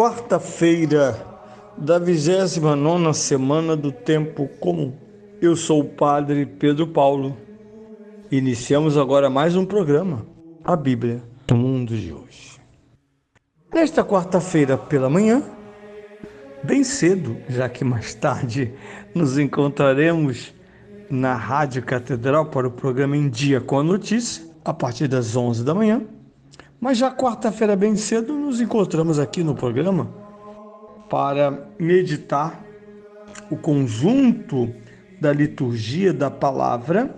Quarta-feira da 29ª semana do Tempo Comum. Eu sou o Padre Pedro Paulo. Iniciamos agora mais um programa, a Bíblia no Mundo de hoje. Nesta quarta-feira pela manhã, bem cedo, já que mais tarde nos encontraremos na Rádio Catedral para o programa Em Dia com a Notícia, a partir das 11 da manhã. Mas já quarta-feira bem cedo nos encontramos aqui no programa para meditar o conjunto da liturgia da palavra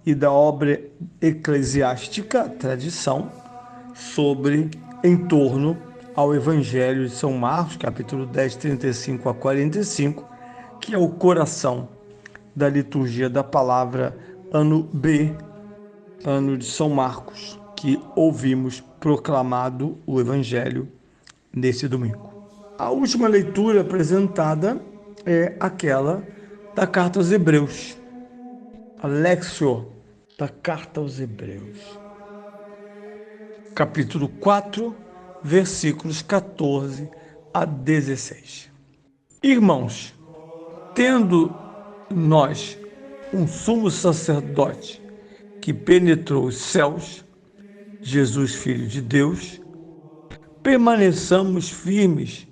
e da obra eclesiástica, tradição, em torno ao Evangelho de São Marcos, capítulo 10, 35 a 45, que é o coração da liturgia da palavra ano B, ano de São Marcos, que ouvimos proclamado o Evangelho nesse domingo. A última leitura apresentada é aquela da Carta aos Hebreus, a Lectio da Carta aos Hebreus, capítulo 4, versículos 14 a 16. Irmãos, tendo nós um sumo sacerdote que penetrou os céus, Jesus, Filho de Deus, permaneçamos firmes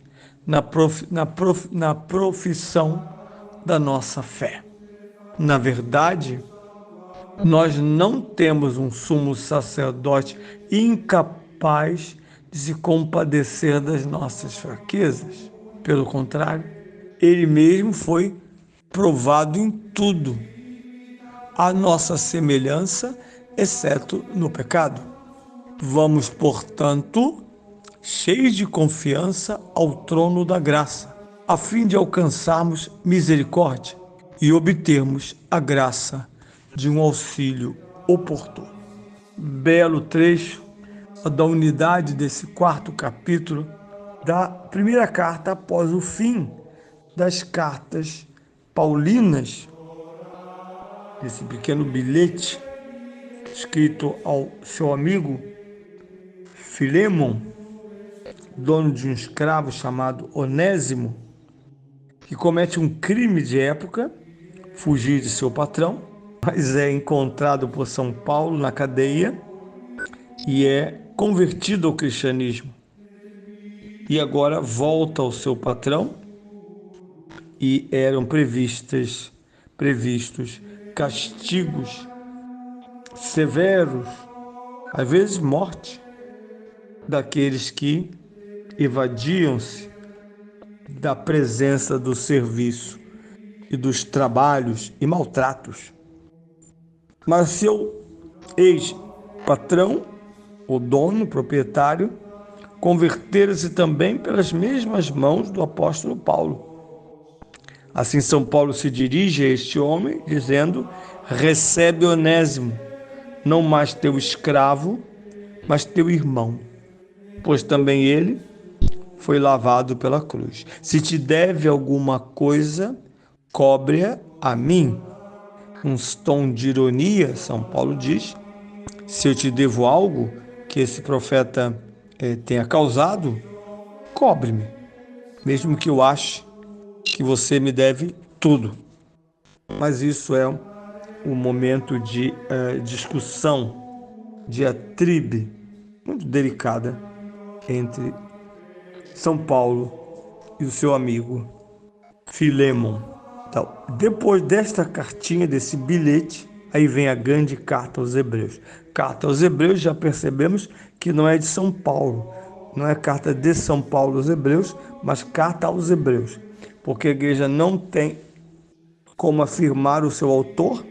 na profissão da nossa fé. Na verdade, nós não temos um sumo sacerdote incapaz de se compadecer das nossas fraquezas. Pelo contrário, ele mesmo foi provado em tudo, à nossa semelhança, exceto no pecado. Vamos, portanto, cheios de confiança ao trono da graça, a fim de alcançarmos misericórdia e obtermos a graça de um auxílio oportuno. Belo trecho da unidade desse quarto capítulo da primeira carta após o fim das cartas paulinas, esse pequeno bilhete escrito ao seu amigo Filemon, dono de um escravo chamado Onésimo, que comete um crime de época, fugir de seu patrão, mas é encontrado por São Paulo na cadeia e é convertido ao cristianismo. E agora volta ao seu patrão e eram previstos castigos severos, às vezes morte, daqueles que evadiam-se da presença do serviço e dos trabalhos e maltratos. Mas seu ex-patrão, o dono, o proprietário, convertera-se também pelas mesmas mãos do apóstolo Paulo. Assim, São Paulo se dirige a este homem, dizendo: recebe Onésimo, não mais teu escravo, mas teu irmão, pois também ele foi lavado pela cruz. Se te deve alguma coisa, cobre-a a mim. Um tom de ironia, São Paulo diz: se eu te devo algo que esse profeta tenha causado, cobre-me, mesmo que eu ache que você me deve tudo. Mas isso é um momento de discussão, diatribe, muito delicada entre São Paulo e o seu amigo Filemon. Então, depois desta cartinha, desse bilhete, aí vem a grande carta aos Hebreus. Carta aos Hebreus, já percebemos que não é de São Paulo, não é carta de São Paulo aos Hebreus, mas carta aos Hebreus, porque a igreja não tem como afirmar o seu autor,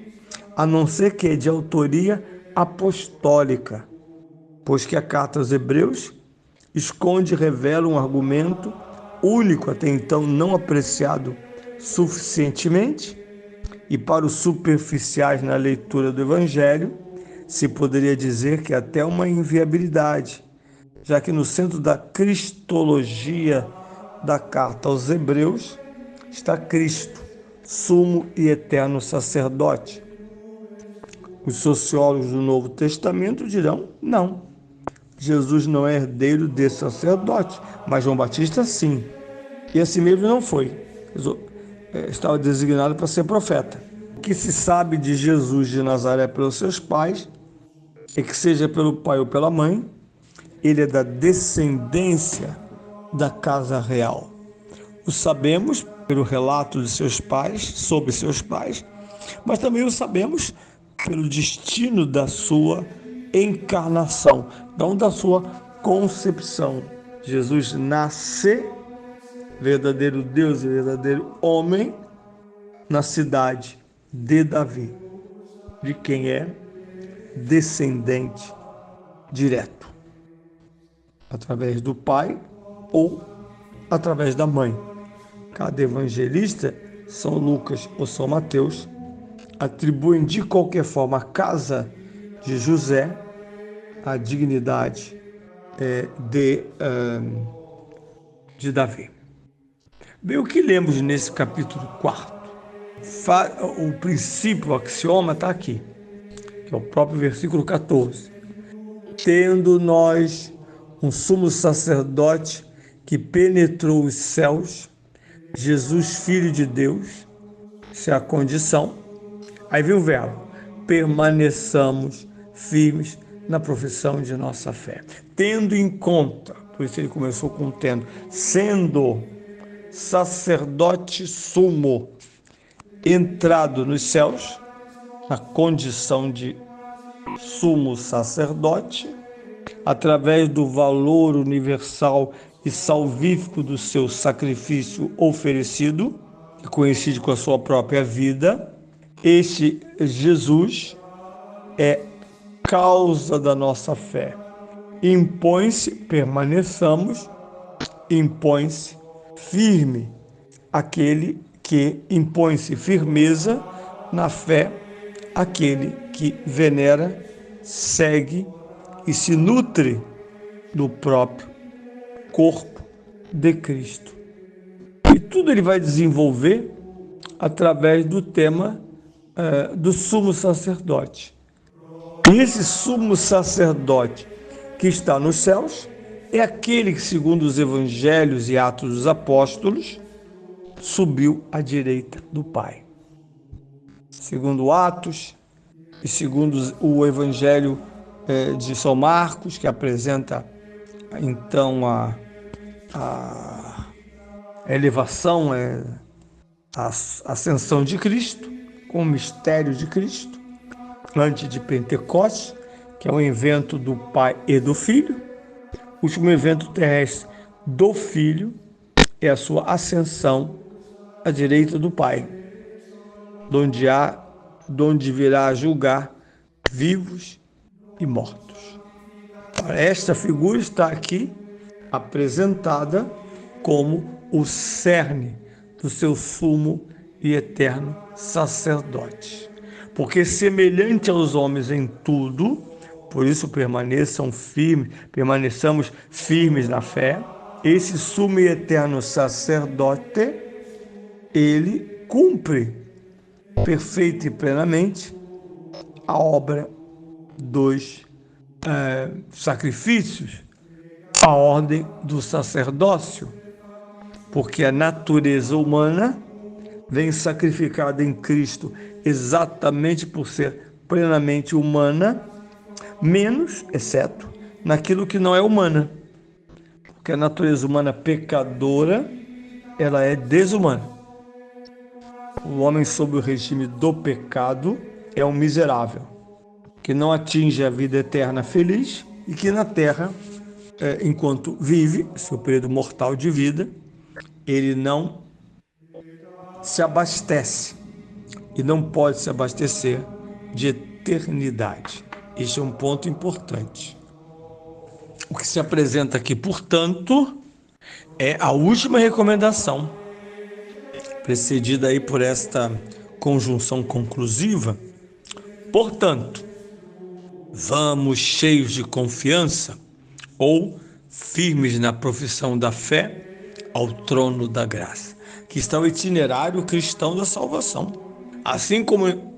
a não ser que é de autoria apostólica, pois que a carta aos Hebreus esconde e revela um argumento único, até então não apreciado suficientemente, e para os superficiais na leitura do Evangelho, se poderia dizer que até uma inviabilidade, já que no centro da cristologia da carta aos Hebreus está Cristo, sumo e eterno sacerdote. Os sociólogos do Novo Testamento dirão: não, Jesus não é herdeiro desse sacerdote, mas João Batista sim. E assim mesmo não foi. Estava designado para ser profeta. O que se sabe de Jesus de Nazaré pelos seus pais é que, seja pelo pai ou pela mãe, ele é da descendência da casa real. O sabemos pelo relato de seus pais, sobre seus pais, mas também o sabemos pelo destino da sua encarnação, não da sua concepção. Jesus nasce, verdadeiro Deus e verdadeiro homem, na cidade de Davi, de quem é descendente direto, através do pai ou através da mãe. Cada evangelista, São Lucas ou São Mateus, atribuem de qualquer forma à casa de José a dignidade de Davi. Bem, o que lemos nesse capítulo 4? O princípio, o axioma está aqui, que é o próprio versículo 14. Tendo nós um sumo sacerdote que penetrou os céus, Jesus, Filho de Deus, essa é a condição. Aí vem o verbo: permaneçamos firmes na profissão de nossa fé. Tendo em conta, por isso ele começou com tendo, sendo sacerdote sumo, entrado nos céus, na condição de sumo sacerdote, através do valor universal e salvífico do seu sacrifício oferecido, que coincide com a sua própria vida, este Jesus é causa da nossa fé. Impõe-se, permaneçamos, impõe-se firme aquele que impõe-se firmeza na fé, aquele que venera, segue e se nutre do próprio corpo de Cristo. E tudo ele vai desenvolver através do tema do sumo sacerdote. E esse sumo sacerdote que está nos céus é aquele que, segundo os evangelhos e Atos dos Apóstolos, subiu à direita do Pai. Segundo Atos e segundo o evangelho de São Marcos, que apresenta então a elevação, a ascensão de Cristo, com o mistério de Cristo, antes de Pentecostes, que é um evento do Pai e do Filho. O último evento terrestre do Filho é a sua ascensão à direita do Pai, donde virá a julgar vivos e mortos. Esta figura está aqui apresentada como o cerne do seu sumo e eterno sacerdote. Porque semelhante aos homens em tudo, por isso permaneçamos firmes na fé, esse sumo e eterno sacerdote, ele cumpre perfeita e plenamente a obra dos sacrifícios, a ordem do sacerdócio, porque a natureza humana vem sacrificada em Cristo exatamente por ser plenamente humana, menos, exceto, naquilo que não é humana. Porque a natureza humana pecadora, ela é desumana. O homem sob o regime do pecado é um miserável, que não atinge a vida eterna feliz e que na terra, enquanto vive seu período mortal de vida, ele não se abastece e não pode se abastecer de eternidade. Este é um ponto importante. O que se apresenta aqui, portanto, é a última recomendação, precedida aí por esta conjunção conclusiva. Portanto, vamos cheios de confiança ou firmes na profissão da fé ao trono da graça, que está o itinerário cristão da salvação. Assim como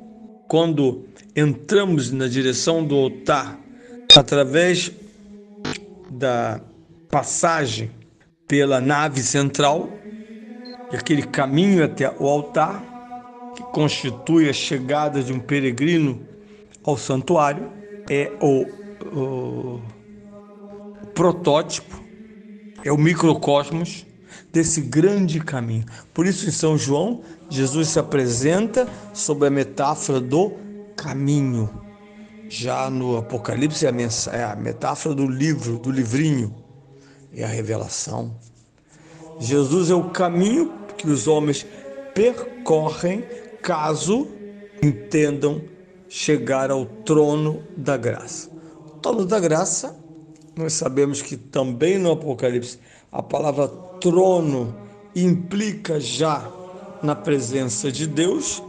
quando entramos na direção do altar, através da passagem pela nave central e aquele caminho até o altar, que constitui a chegada de um peregrino ao santuário, é o protótipo, é o microcosmos desse grande caminho. Por isso, em São João, Jesus se apresenta sob a metáfora do caminho. Já no Apocalipse é a metáfora do livro, do livrinho, é a revelação. Jesus é o caminho que os homens percorrem caso entendam chegar ao trono da graça. O trono da graça, nós sabemos que também no Apocalipse a palavra trono implica já na presença de Deus,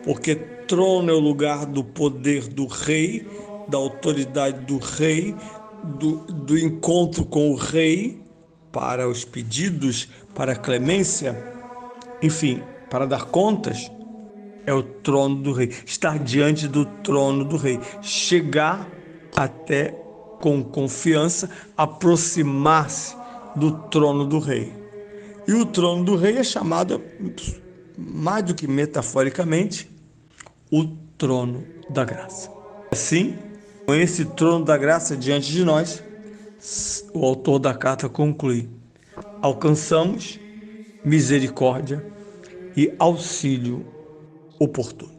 porque trono é o lugar do poder do rei, da autoridade do rei, do encontro com o rei para os pedidos, para a clemência, enfim, para dar contas. É o trono do rei, estar diante do trono do rei, chegar até com confiança, aproximar-se do trono do rei. E o trono do rei é chamado, mais do que metaforicamente, o trono da graça. Assim, com esse trono da graça diante de nós, o autor da carta conclui: alcançamos misericórdia e auxílio oportuno.